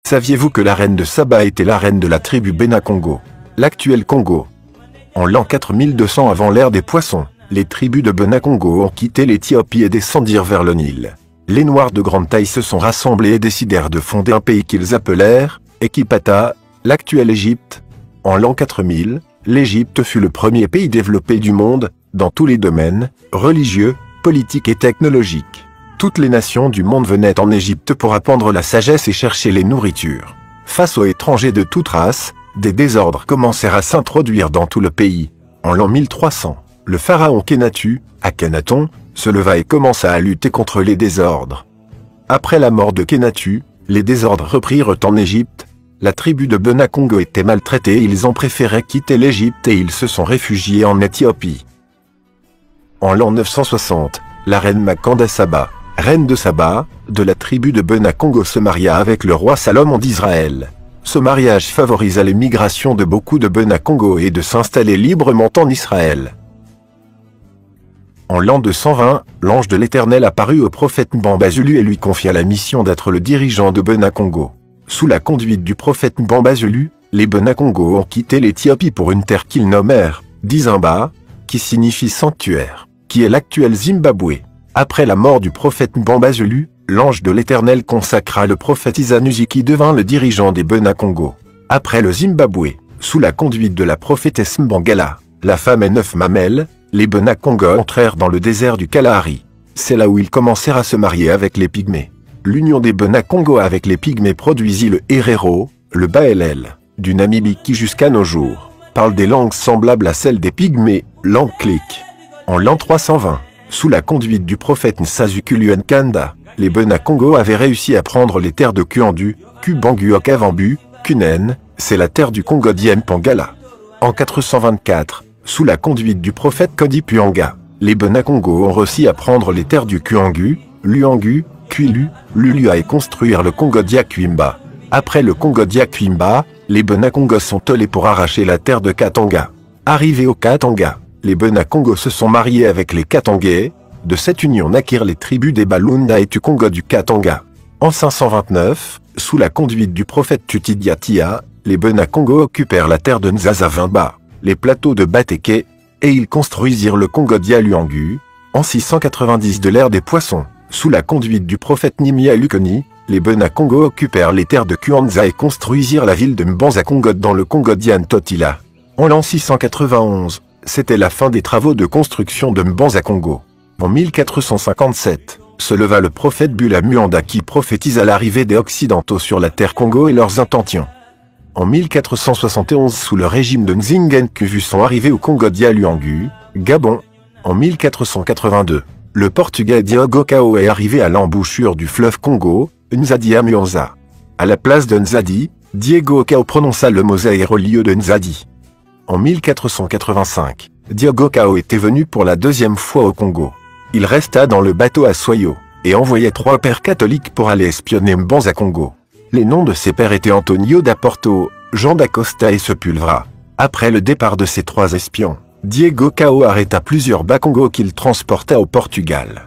Saviez-vous que la reine de Saba était la reine de la tribu Bena-Congo, l'actuel Congo? En l'an 4200 avant l'ère des poissons, les tribus de Bena-Congo ont quitté l'Éthiopie et descendirent vers le Nil. Les Noirs de grande taille se sont rassemblés et décidèrent de fonder un pays qu'ils appelèrent Équipata, l'actuelle Égypte. En l'an 4000, l'Égypte fut le premier pays développé du monde, dans tous les domaines, religieux, politiques et technologiques. Toutes les nations du monde venaient en Égypte pour apprendre la sagesse et chercher les nourritures. Face aux étrangers de toute race, des désordres commencèrent à s'introduire dans tout le pays. En l'an 1300, le pharaon Khénatu, Akhenaton, se leva et commença à lutter contre les désordres. Après la mort de Khénatu, les désordres reprirent en Égypte. La tribu de Bena-Congo était maltraitée et ils ont préféré quitter l'Égypte et ils se sont réfugiés en Éthiopie. En l'an 960, la reine Makanda Saba, reine de Saba, de la tribu de Bena-Congo se maria avec le roi Salomon d'Israël. Ce mariage favorisa les migrations de beaucoup de Bena-Congo et de s'installer librement en Israël. En l'an 220, l'ange de l'Éternel apparut au prophète Mbambazulu et lui confia la mission d'être le dirigeant de Bena-Congo. Sous la conduite du prophète Mbambazulu, les Bena-Congo ont quitté l'Éthiopie pour une terre qu'ils nommèrent Dizimba, qui signifie sanctuaire, qui est l'actuel Zimbabwe. Après la mort du prophète Mbambazulu, l'ange de l'Éternel consacra le prophète Isanusi qui devint le dirigeant des Bena-Congo. Après le Zimbabwe, sous la conduite de la prophétesse Mbangala, la femme et 9 mamelles, les Bena-Congo entrèrent dans le désert du Kalahari. C'est là où ils commencèrent à se marier avec les Pygmées. L'union des Bena-Congo avec les Pygmées produisit le Herero, le Baelel, du Namibie qui jusqu'à nos jours, parle des langues semblables à celles des Pygmées, langue Klik. En l'an 320, sous la conduite du prophète Nsazukulu Nkanda, les Bena-Congo avaient réussi à prendre les terres de Kuandu, Kubangu Okavambu, Kunen, c'est la terre du Congo d'Iempangala. En 424, sous la conduite du prophète Kodi Puanga, les Bena-Congo ont réussi à prendre les terres du Kuangu, Luangu, Kwilu, Lulua et construire le Congo d'Yakwimba. Après le Congo d'Yakwimba, les Bena-Congo sont allés pour arracher la terre de Katanga. Arrivés au Katanga, les Bena-Congo se sont mariés avec les Katangais. De cette union naquirent les tribus des Balunda et du Congo du Katanga. En 529, sous la conduite du prophète Tutidiatia, les Bena-Congo occupèrent la terre de Nzazavimba, les plateaux de Bateke, et ils construisirent le Congo d'Yaluangu. En 690 de l'ère des poissons, sous la conduite du prophète Nimia Lukoni, les Bena-Congo occupèrent les terres de Kuanza et construisirent la ville de Mbanza-Congo dans le Congo d'Iantotila. En l'an 691, c'était la fin des travaux de construction de Mbanza-Congo. En 1457, se leva le prophète Bula Muanda qui prophétisa l'arrivée des Occidentaux sur la terre Congo et leurs intentions. En 1471 sous le régime de Nzingen Kuvu sont arrivés au Congo d'Yaluangu, Gabon. En 1482, le Portugais Diogo Cao est arrivé à l'embouchure du fleuve Congo, Nzadi à Muanza. À la place de Nzadi, Diego Cao prononça le mot Zaïre au lieu de Nzadi. En 1485, Diogo Cao était venu pour la deuxième fois au Congo. Il resta dans le bateau à Soyo, et envoyait 3 pères catholiques pour aller espionner Mbanza-Congo. Les noms de ces pères étaient Antonio da Porto, Jean d'Acosta et Sepulvra. Après le départ de ces 3 espions, Diego Cao arrêta plusieurs Bakongo qu'il transporta au Portugal.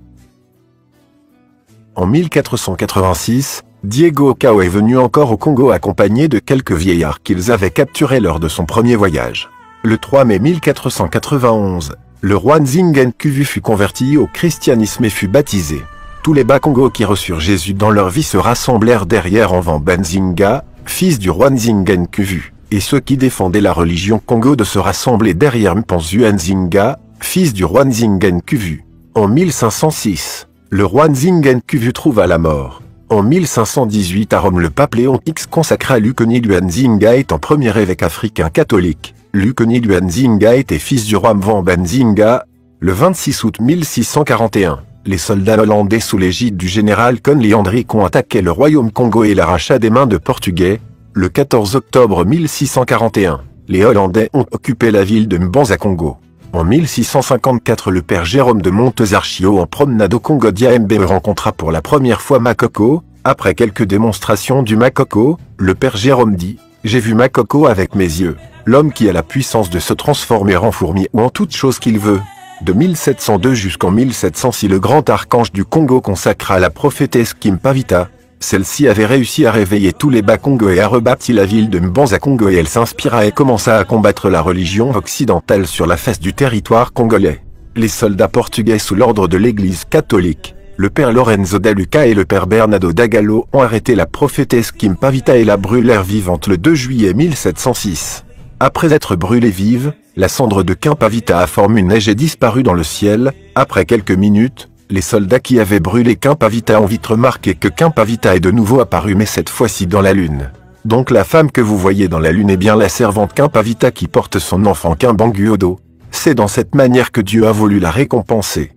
En 1486, Diego Cao est venu encore au Congo accompagné de quelques vieillards qu'ils avaient capturés lors de son premier voyage. Le 3 mai 1491, le roi Nzingen Kuvu fut converti au christianisme et fut baptisé. Tous les Bakongo qui reçurent Jésus dans leur vie se rassemblèrent derrière Envan Benzinga, fils du roi Nzingen Kuvu, et ceux qui défendaient la religion Congo de se rassembler derrière Mpanzu Nzinga, fils du roi Nzingen Kuvu. En 1506, le roi Nzingen Kuvu trouva la mort. En 1518 à Rome le pape Léon X consacra Lukoni Nzinga étant premier évêque africain catholique. Lukoni Nzinga était fils du roi Mvan Benzinga. Le 26 août 1641, les soldats hollandais sous l'égide du général Conley Hendrik ont attaqué le royaume Congo et l'arracha des mains de Portugais. Le 14 octobre 1641, les Hollandais ont occupé la ville de Mbanza-Congo. En 1654 le père Jérôme de Montezarchio en promenade au Congo d'Yaembe rencontra pour la première fois Makoko. Après quelques démonstrations du Makoko, le père Jérôme dit « J'ai vu Makoko avec mes yeux, l'homme qui a la puissance de se transformer en fourmi ou en toute chose qu'il veut. » De 1702 jusqu'en 1706 le grand archange du Congo consacra la prophétesse Kimpavita. Celle-ci avait réussi à réveiller tous les Bakongo et a rebâti la ville de Mbanza-Kongo et elle s'inspira et commença à combattre la religion occidentale sur la face du territoire congolais. Les soldats portugais sous l'ordre de l'église catholique, le père Lorenzo da Luca et le père Bernardo da Gallo ont arrêté la prophétesse Kimpavita et la brûlèrent vivante le 2 juillet 1706. Après être brûlée vive, la cendre de Kimpavita a formé une neige et disparu dans le ciel. Après quelques minutes, les soldats qui avaient brûlé Kimpavita ont vite remarqué que Kimpavita est de nouveau apparu mais cette fois-ci dans la lune. Donc la femme que vous voyez dans la lune est bien la servante Kimpavita qui porte son enfant Kimbangu au dos. C'est dans cette manière que Dieu a voulu la récompenser.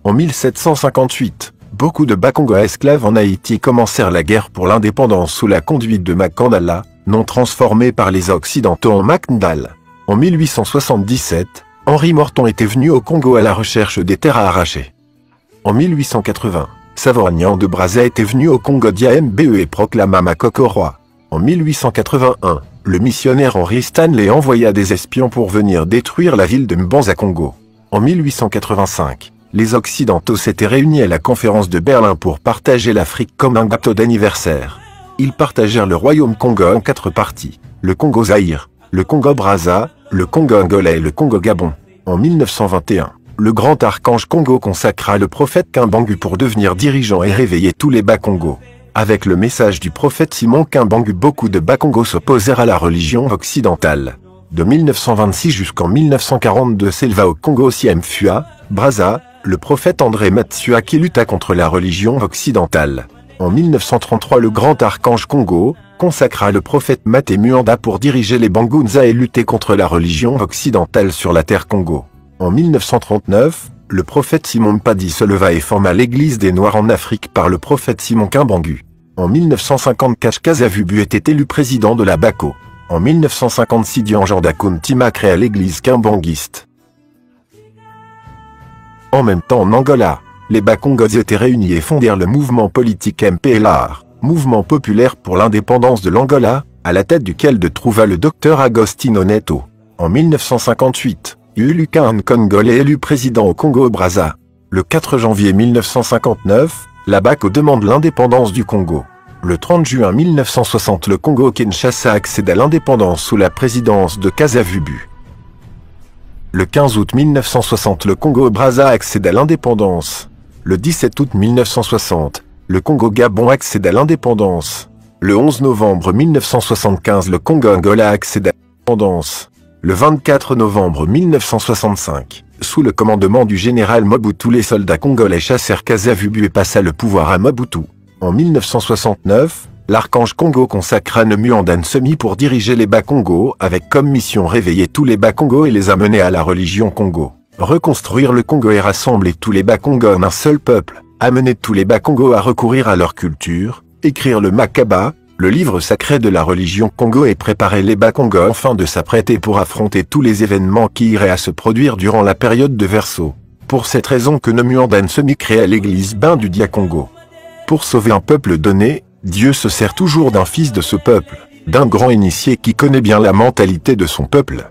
En 1758, beaucoup de Bakongo esclaves en Haïti commencèrent la guerre pour l'indépendance sous la conduite de Makandala, nom transformé par les Occidentaux en Macndal. En 1877, Henri Morton était venu au Congo à la recherche des terres à arracher. En 1880, Savoignan de Brazza était venu au Congo d'Iambe et proclama Makoko roi. En 1881, le missionnaire Henry Stanley envoya des espions pour venir détruire la ville de Mbanza-Kongo. En 1885, les Occidentaux s'étaient réunis à la conférence de Berlin pour partager l'Afrique comme un gâteau d'anniversaire. Ils partagèrent le royaume Congo en 4 parties, le Congo-Zaïre, le Congo-Brazza, le Congo-Angola et le Congo-Gabon. En 1921, le grand archange Congo consacra le prophète Kimbangu pour devenir dirigeant et réveiller tous les Bakongo. Avec le message du prophète Simon Kimbangu, beaucoup de Bakongo s'opposèrent à la religion occidentale. De 1926 jusqu'en 1942 s'éleva au Congo Siemfua, Brazza, le prophète André Matsua qui lutta contre la religion occidentale. En 1933 le grand archange Congo consacra le prophète Maté Muanda pour diriger les Bangunza et lutter contre la religion occidentale sur la terre Congo. En 1939, le prophète Simon Mpadi se leva et forma l'église des Noirs en Afrique par le prophète Simon Kimbangu. En 1954 Kasavubu était élu président de la Bako. En 1956 Dianjanda Kuntima créa l'église kimbanguiste. En même temps en Angola, les Bakongos étaient réunis et fondèrent le mouvement politique MPLR, mouvement populaire pour l'indépendance de l'Angola, à la tête duquel se trouva le docteur Agostinho Neto. En 1958, Uluka Nkongole est élu président au Congo-Brazza. Le 4 janvier 1959, la Bako demande l'indépendance du Congo. Le 30 juin 1960, le Congo-Kinshasa accède à l'indépendance sous la présidence de Kasavubu. Le 15 août 1960, le Congo-Brazza accède à l'indépendance. Le 17 août 1960, le Congo-Gabon accède à l'indépendance. Le 11 novembre 1975, le Congo-Angola accède à l'indépendance. Le 24 novembre 1965, sous le commandement du général Mobutu, les soldats congolais chassèrent Kasavubu et passa le pouvoir à Mobutu. En 1969, l'archange Congo consacra Nemuanda Nsemi pour diriger les Bakongo avec comme mission réveiller tous les Bakongo et les amener à la religion Congo. Reconstruire le Congo et rassembler tous les Bakongo en un seul peuple, amener tous les Bakongo à recourir à leur culture, écrire le Makaba, le livre sacré de la religion Congo et préparer les Bakongo afin de s'apprêter pour affronter tous les événements qui iraient à se produire durant la période de Verseau. Pour cette raison que Nemuanda Nsemi créa l'église Bain du Dia Congo. Pour sauver un peuple donné, Dieu se sert toujours d'un fils de ce peuple, d'un grand initié qui connaît bien la mentalité de son peuple.